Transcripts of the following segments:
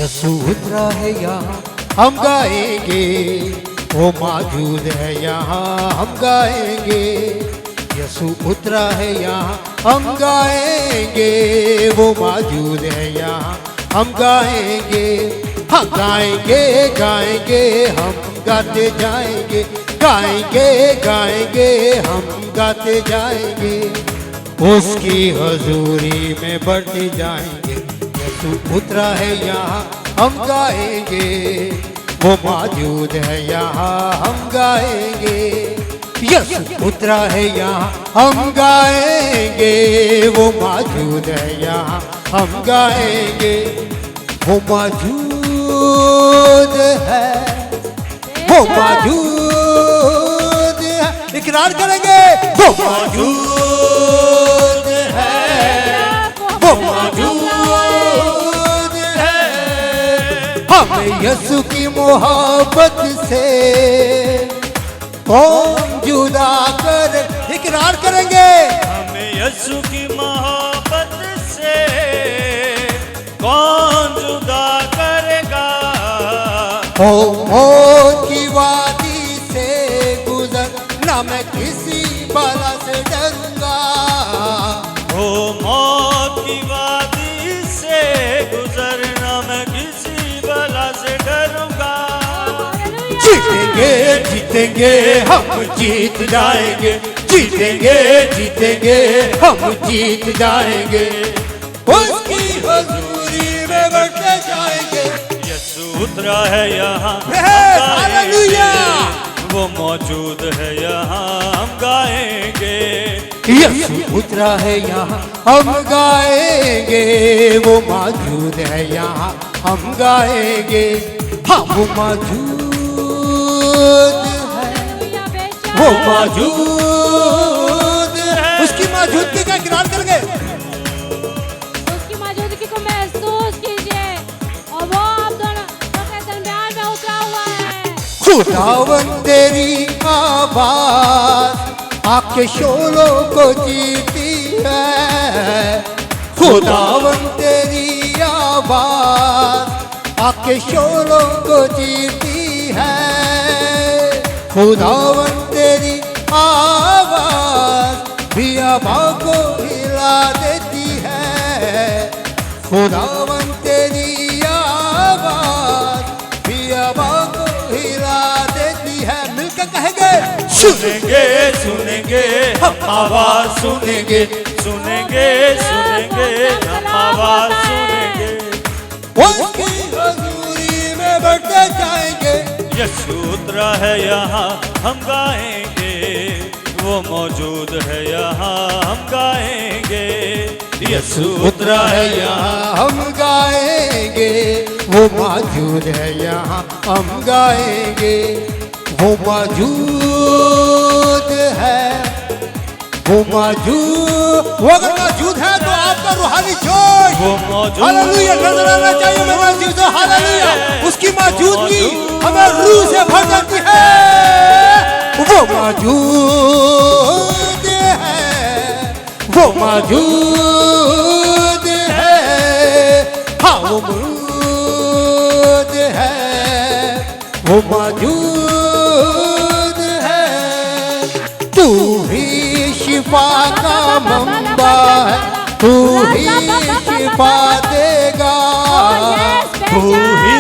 यसू उतरा है यहाँ हम गाएंगे, वो मौजूद है यहाँ हम गाएंगे। यसू उतरा है यहाँ हम गाएंगे, वो मौजूद है यहाँ हम गाएंगे। हाँ गाएंगे गाएंगे हम गाते जाएंगे, गाएंगे गाएंगे हम गाते जाएंगे। उसकी हजूरी में बढ़ते जाएंगे। यसू उतरा है यहाँ हम गाएंगे, वो मौजूद है यहाँ हम गाएंगे। यसू उतरा है यहाँ हम गाएंगे, वो मौजूद है यहाँ हम गाएंगे। वो मौजूद है, वो मौजूद है, इकरार करेंगे। वो मौजूद है, वो मौजूद है। हमें यसू की मोहब्बत से कौन जुदा कर, इकरार करेंगे। हमें यसू की मोहब्बत से कौन जुदा करेगा। मौत की वादी से गुजर ना मैं किसी बला से डरूंगा। हो मौत की वादी से गुजरना मैं किसी बला से डरूंगा। जीतेंगे जीतेंगे हम जीत जाएंगे, जीतेंगे जीतेंगे हम जीत जाएंगे। उसकी हजूरी में बढ़ते जाएंगे। यसू उतरा है यहाँ हालेलुया, वो मौजूद है यहाँ हम गाएंगे। यसू उतरा है यहाँ हम गाएंगे, वो मौजूद है यहाँ हम गाएंगे। हाँ वो मौजूद है, वो मौजूद है। उसकी मौजूदगी का इकरार करेंगे। उसकी मौजूदगी को महसूस कीजिए और वो आप दोनों के दरमियान में उतरा हुआ है। खुदावन तेरी आवाज आके शोलों को जीती है। खुदावन तेरी आवाज आके शोलों को जीती है। खुदावन तेरी आवाज बियाबा को हिला देती है। खुदावन तेरी आवाज बियाबा को हिला देती है। मिलकर कहेंगे सुनेंगे सुनेंगे हम आवाज सुनेंगे, सुनेंगे सुनेंगे हम आवाज सुनेंगे। उसकी हजूरी में बढ़ते जाएंगे। यसू उतरा है यहाँ हम गाएंगे, वो मौजूद है यहाँ हम गाएंगे। यसू उतरा है यहाँ हम गाएंगे, वो मौजूद है यहाँ हम गाएंगे। वो मौजूद है, वो मौजूद, वो अगर मौजूद है तो आपका रूहानी जोश वो मौजूद हालेलुया नजर आना चाहिए मेरे जीजो। हालेलुया, उसकी मौजूदगी हमें रूह से भर देती है। वो मौजूद है, वो मौजूद है। हाँ वो मौजूद है, वो मौजूद है। तू ही शिफा का मंबा है, तू ही शिफा देगा। तू ही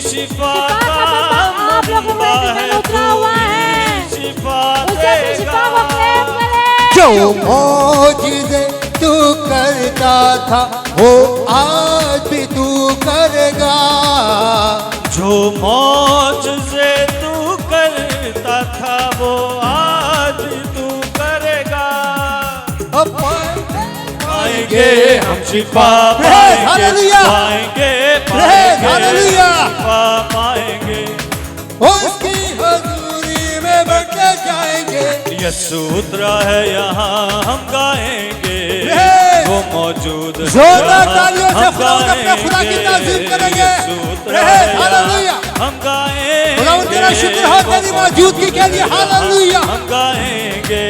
शिफा का आप लोगों में भी उतरा हुआ है। शिफा उसे अपनी शिफा को क्लेम करें। जो मौजिज़े तू करता था वो आज भी तू करेगा। जो मौजज़े तू करता था वो आज तू करेगा। अब पाएंगे हम शिफा हालेलुया, पाएंगे हालेलुया। शिफा पाएंगे। उसकी हजूरी में बढ़ते जाएंगे। यसू उतरा है यहाँ हम गाएंगे, वो मौजूद है जोरदार यहाँ तालियों से हम खुदा अपने खुदा की ताज़ीम करेंगे। यसू उतरा है हालेलुया, यहाँ हम गाएंगे। खुदा तेरा शुक्र हो तेरी मौजूदगी के लिए। हालेलुया, हम गाएंगे,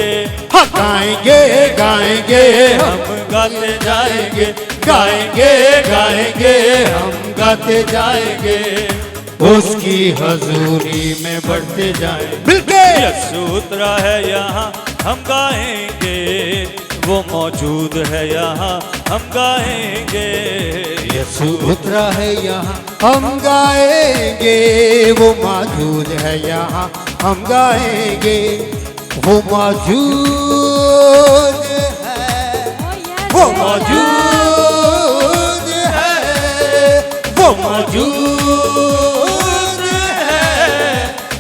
हम गाएंगे गाएंगे हम हम गाते जाएंगे, गाएंगे गाएंगे हम गाते जाएंगे, उसकी हजूरी में बढ़ते जाएंगे। मिलके यीशु उतरा है यहाँ हम गाएंगे, वो मौजूद है यहाँ हम गाएंगे। यीशु उतरा है यहाँ हम गाएंगे, वो मौजूद है यहाँ हम गाएंगे। वो मौजूद है, वो मौजूद है, वो मौजूद है,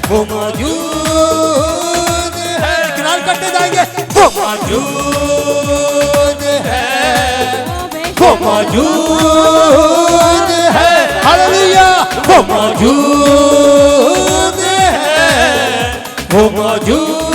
वो मौजूद है। किनारे कटते जाएंगे। वो मौजूद है, वो मौजूद है। हालेलुया। वो मौजूद है, वो मौजूद